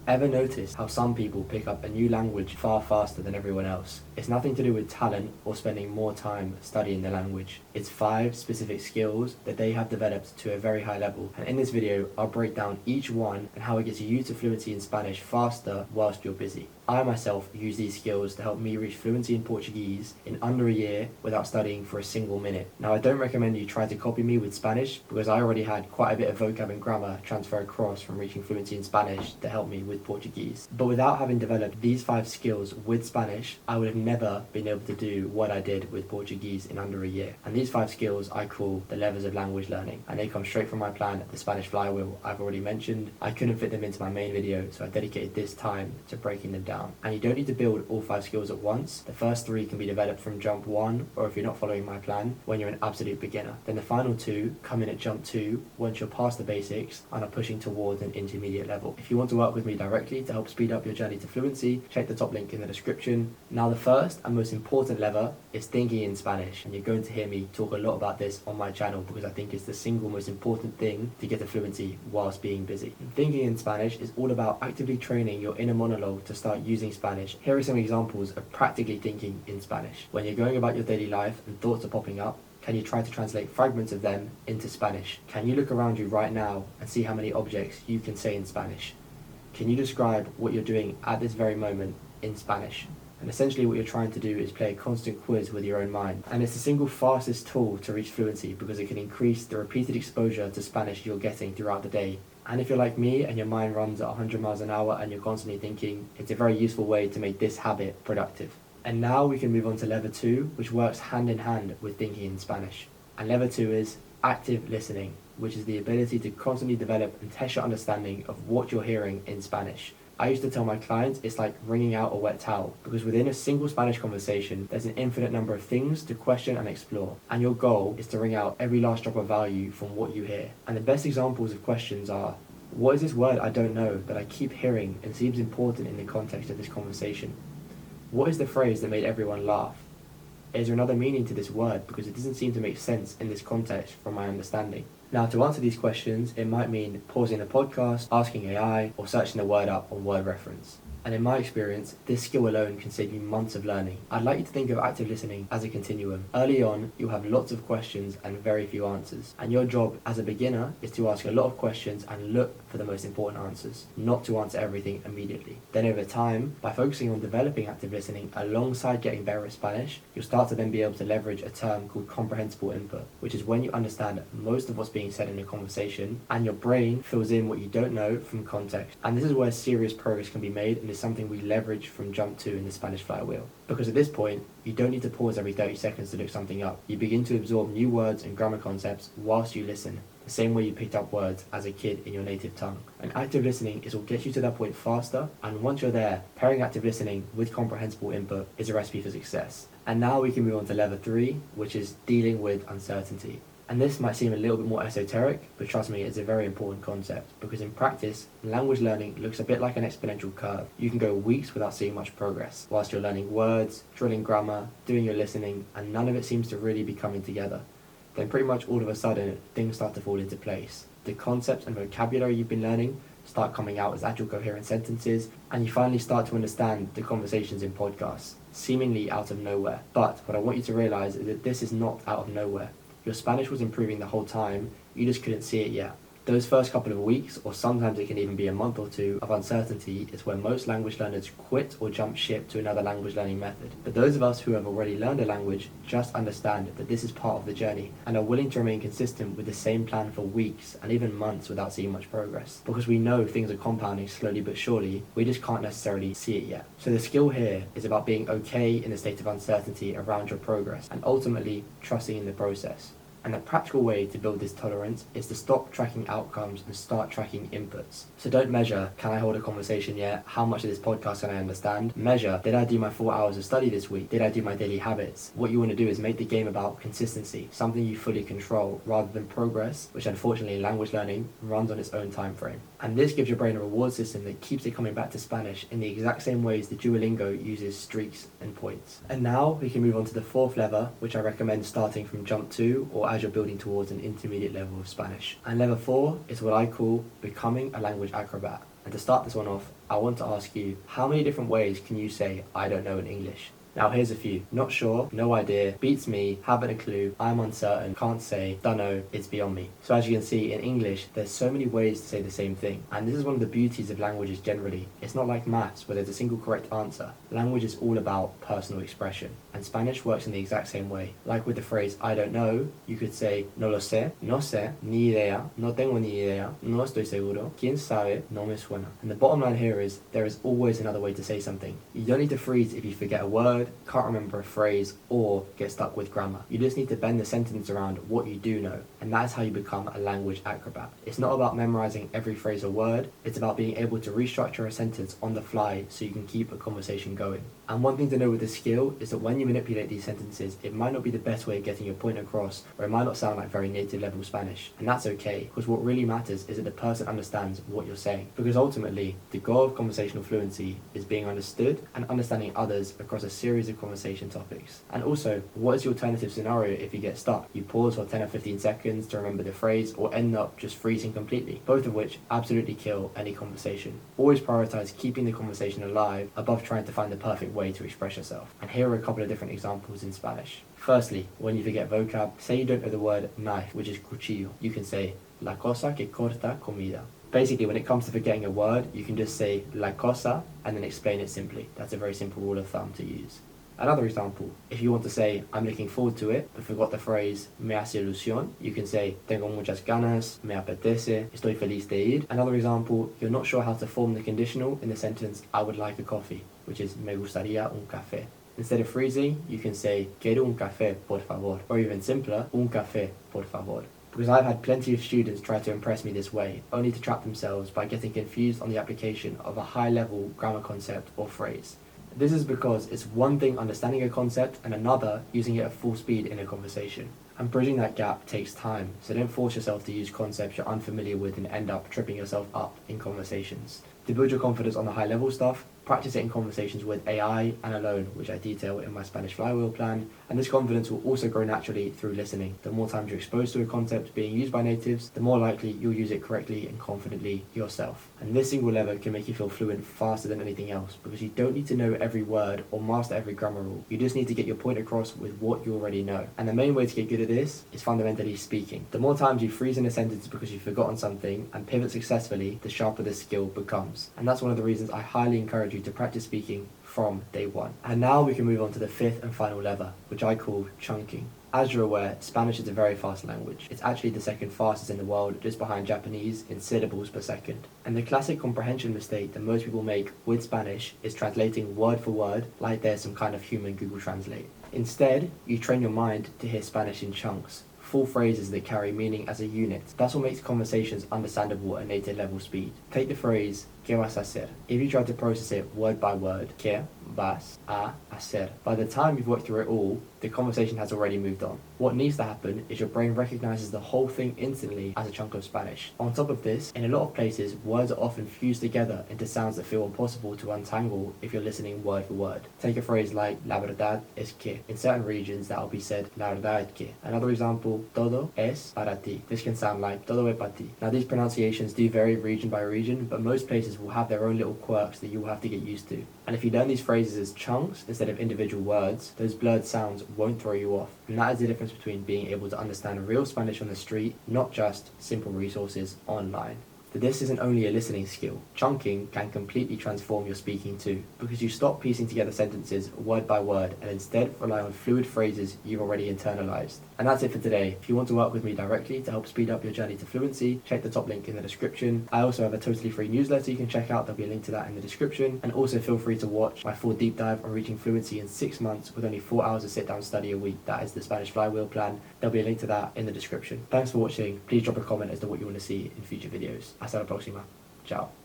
Ever notice how some people pick up a new language far faster than everyone else? It's nothing to do with talent or spending more time studying the language. It's 5 specific skills that they have developed to a very high level. And in this video, I'll break down each one and how it gets you to fluency in Spanish faster whilst you're busy. I myself use these skills to help me reach fluency in Portuguese in under a year without studying for a single minute. Now, I don't recommend you try to copy me with Spanish because I already had quite a bit of vocab and grammar transfer across from reaching fluency in Spanish to help me with Portuguese. But without having developed these 5 skills with Spanish, I would have never been able to do what I did with Portuguese in under a year. And these 5 skills I call the levers of language learning, and they come straight from my plan, the Spanish flywheel I've already mentioned. I couldn't fit them into my main video, so I dedicated this time to breaking them down. And you don't need to build all 5 skills at once. The first 3 can be developed from jump 1, or if you're not following my plan, when you're an absolute beginner. Then the final 2 come in at jump 2 once you're past the basics and are pushing towards an intermediate level. If you want to work with me directly to help speed up your journey to fluency, check the top link in the description. Now, the first and most important lever is thinking in Spanish, and you're going to hear me talk a lot about this on my channel because I think it's the single most important thing to get to fluency whilst being busy. Thinking in Spanish is all about actively training your inner monologue to start using Spanish. Here are some examples of practically thinking in Spanish. When you're going about your daily life and thoughts are popping up, can you try to translate fragments of them into Spanish? Can you look around you right now and see how many objects you can say in Spanish? Can you describe what you're doing at this very moment in Spanish? And essentially what you're trying to do is play a constant quiz with your own mind. And it's the single fastest tool to reach fluency because it can increase the repeated exposure to Spanish you're getting throughout the day. And if you're like me and your mind runs at 100 miles an hour and you're constantly thinking, it's a very useful way to make this habit productive. And now we can move on to lever 2, which works hand in hand with thinking in Spanish. And lever 2 is active listening, which is the ability to constantly develop and test your understanding of what you're hearing in Spanish. I used to tell my clients it's like wringing out a wet towel, because within a single Spanish conversation, there's an infinite number of things to question and explore. And your goal is to wring out every last drop of value from what you hear. And the best examples of questions are, what is this word I don't know that I keep hearing and seems important in the context of this conversation? What is the phrase that made everyone laugh? Is there another meaning to this word because it doesn't seem to make sense in this context from my understanding? Now, to answer these questions, it might mean pausing the podcast, asking AI, or searching the word up on word reference. And in my experience, this skill alone can save you months of learning. I'd like you to think of active listening as a continuum. Early on, you'll have lots of questions and very few answers. And your job as a beginner is to ask a lot of questions and look for the most important answers, not to answer everything immediately. Then over time, by focusing on developing active listening alongside getting better at Spanish, you'll start to then be able to leverage a term called comprehensible input, which is when you understand most of what's being said in a conversation and your brain fills in what you don't know from context. And this is where serious progress can be made, and is something we leverage from jump 2 in the Spanish flywheel. Because at this point, you don't need to pause every 30 seconds to look something up. You begin to absorb new words and grammar concepts whilst you listen, the same way you picked up words as a kid in your native tongue. And active listening is what gets you to that point faster, and once you're there, pairing active listening with comprehensible input is a recipe for success. And now we can move on to lever 3, which is dealing with uncertainty. And this might seem a little bit more esoteric, but trust me, it's a very important concept, because in practice, language learning looks a bit like an exponential curve. You can go weeks without seeing much progress, whilst you're learning words, drilling grammar, doing your listening, and none of it seems to really be coming together. Then pretty much all of a sudden, things start to fall into place. The concepts and vocabulary you've been learning start coming out as actual coherent sentences, and you finally start to understand the conversations in podcasts, seemingly out of nowhere. But what I want you to realize is that this is not out of nowhere. Your Spanish was improving the whole time, you just couldn't see it yet. Those first couple of weeks, or sometimes it can even be a month or 2, of uncertainty is where most language learners quit or jump ship to another language learning method. But those of us who have already learned a language just understand that this is part of the journey and are willing to remain consistent with the same plan for weeks and even months without seeing much progress. Because we know things are compounding slowly but surely, we just can't necessarily see it yet. So the skill here is about being okay in a state of uncertainty around your progress and ultimately trusting in the process. And the practical way to build this tolerance is to stop tracking outcomes and start tracking inputs. So don't measure, can I hold a conversation yet? How much of this podcast can I understand? Measure, did I do my 4 hours of study this week? Did I do my daily habits? What you want to do is make the game about consistency, something you fully control, rather than progress, which unfortunately in language learning runs on its own time frame. And this gives your brain a reward system that keeps it coming back to Spanish in the exact same ways that Duolingo uses streaks and points. And now we can move on to the 4th lever, which I recommend starting from jump 2 or as you're building towards an intermediate level of Spanish. And level 4 is what I call becoming a language acrobat. And to start this one off, I want to ask you, how many different ways can you say I don't know in English? Now here's a few. Not sure, no idea, beats me, haven't a clue, I'm uncertain, can't say, don't know, it's beyond me. So as you can see, in English, there's so many ways to say the same thing. And this is one of the beauties of languages generally. It's not like maths where there's a single correct answer. Language is all about personal expression. And Spanish works in the exact same way. Like with the phrase I don't know, you could say no lo sé, no sé, ni idea, no tengo ni idea, no estoy seguro, quién sabe, no me suena. And the bottom line here is there is always another way to say something. You don't need to freeze if you forget a word, can't remember a phrase, or get stuck with grammar. You just need to bend the sentence around what you do know, and that is how you become a language acrobat. It's not about memorizing every phrase or word, it's about being able to restructure a sentence on the fly so you can keep a conversation going. And one thing to know with this skill is that when you manipulate these sentences, it might not be the best way of getting your point across, or it might not sound like very native level Spanish. And that's okay, because what really matters is that the person understands what you're saying. Because ultimately, the goal of conversational fluency is being understood and understanding others across a series of conversation topics. And also, what is the alternative scenario if you get stuck? You pause for 10 or 15 seconds to remember the phrase, or end up just freezing completely, both of which absolutely kill any conversation. Always prioritize keeping the conversation alive above trying to find the perfect way to express yourself. And here are a couple of different examples in Spanish. Firstly, when you forget vocab, say you don't know the word knife, which is cuchillo. You can say la cosa que corta comida. Basically, when it comes to forgetting a word, you can just say la cosa and then explain it simply. That's a very simple rule of thumb to use. Another example, if you want to say I'm looking forward to it, but forgot the phrase me hace ilusión, you can say tengo muchas ganas, me apetece, estoy feliz de ir. Another example, you're not sure how to form the conditional in the sentence I would like a coffee, which is me gustaría un café. Instead of freezing, you can say quiero un café, por favor, or even simpler, un café, por favor. Because I've had plenty of students try to impress me this way, only to trap themselves by getting confused on the application of a high-level grammar concept or phrase. This is because it's one thing understanding a concept and another using it at full speed in a conversation. And bridging that gap takes time, so don't force yourself to use concepts you're unfamiliar with and end up tripping yourself up in conversations. To build your confidence on the high level stuff, practice it in conversations with AI and alone, which I detail in my Spanish flywheel plan, and this confidence will also grow naturally through listening. The more times you're exposed to a concept being used by natives, the more likely you'll use it correctly and confidently yourself. And this single lever can make you feel fluent faster than anything else, because you don't need to know every word or master every grammar rule. You just need to get your point across with what you already know. And the main way to get good at this is fundamentally speaking. The more times you freeze in a sentence because you've forgotten something and pivot successfully, the sharper the skill becomes. And that's one of the reasons I highly encourage you to practice speaking from day one. And now we can move on to the fifth and final lever, which I call chunking. As you're aware, Spanish is a very fast language. It's actually the second fastest in the world, just behind Japanese in syllables per second. And the classic comprehension mistake that most people make with Spanish is translating word for word like there's some kind of human Google Translate. Instead, you train your mind to hear Spanish in chunks, full phrases that carry meaning as a unit. That's what makes conversations understandable at native level speed. Take the phrase, ¿qué vas a hacer? If you try to process it word by word, ¿qué vas a hacer? By the time you've worked through it all, the conversation has already moved on. What needs to happen is your brain recognizes the whole thing instantly as a chunk of Spanish. On top of this, in a lot of places, words are often fused together into sounds that feel impossible to untangle if you're listening word for word. Take a phrase like la verdad es que. In certain regions, that will be said la verdad es que. Another example, todo es para ti. This can sound like todo es para ti. Now these pronunciations do vary region by region, but most places will have their own little quirks that you will have to get used to. And if you learn these phrases as chunks instead of individual words, those blurred sounds won't throw you off. And that is the difference between being able to understand real Spanish on the street, not just simple resources online. But this isn't only a listening skill. Chunking can completely transform your speaking too, because you stop piecing together sentences word by word and instead rely on fluid phrases you've already internalized. And that's it for today. If you want to work with me directly to help speed up your journey to fluency, check the top link in the description. I also have a totally free newsletter you can check out. There'll be a link to that in the description. And also feel free to watch my full deep dive on reaching fluency in 6 months with only 4 hours of sit-down study a week. That is the Spanish flywheel plan. There'll be a link to that in the description. Thanks for watching. Please drop a comment as to what you want to see in future videos. Hasta la próxima. Ciao.